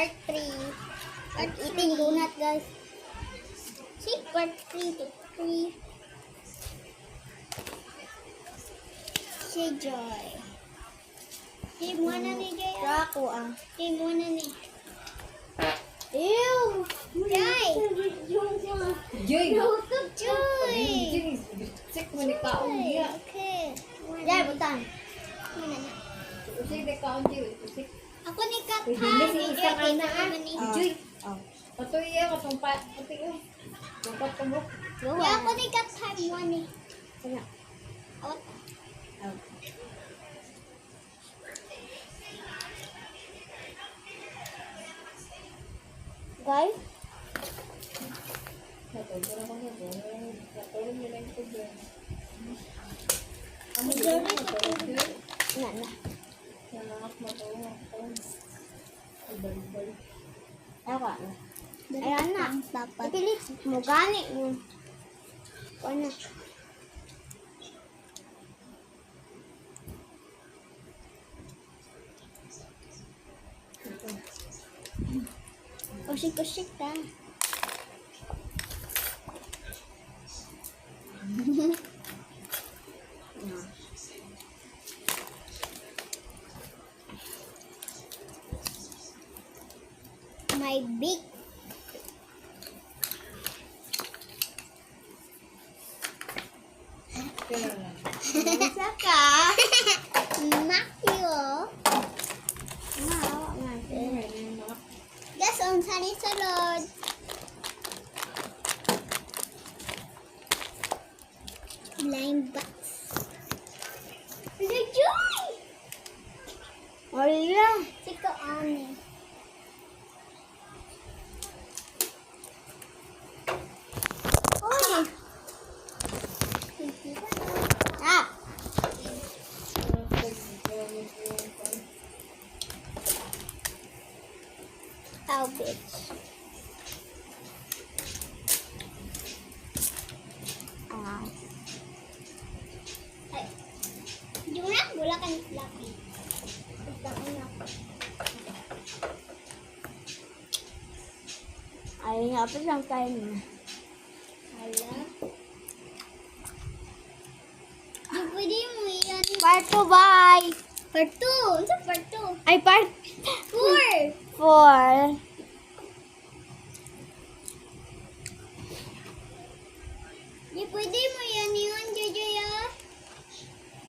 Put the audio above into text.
Part 3. At eating donut, guys. See, part 3 to 3. Si Joy. Team 1 na ni Joy. Ako Team 1 na ni. Ew! Joy! Joy! Joy! Sik mo ni kaon dia. Okay. Joy, butang. Muna na. Sik ni kaon Joy. Sik. Ako ni Kat Pwede ha. na Si si Joy. isang Team anak, 1 na ni. Joy. Oh. Patoy iya katong pa. Pati yo. Dapat ka mo. Kaya ako ni Kat Team 1 ni. Kaya. Out. Guys, Patoy ko na ko na. Patoy mo lang ko Joy. Amo Joy, Joy. Joy. na na. Nanak mo to. Bal-bal. Ako na. Ayan na. Dapat. Ipilit mo gani mo. Ano? Kusik-kusik ta. My big Kaya lang. saka Matthew. Ano? Yes, on sunny salad. Blind box. Joy! Wala. Siko ani. Oy. Ah. Cow bitch. Ah. Ay. Juna, bola kan laki. Ay, apa lang tayo mo? Hala. Di pwede mo yan. Part 2, bye! Part 2. Sa part 2. Ay, part 4. 4. Di pwede mo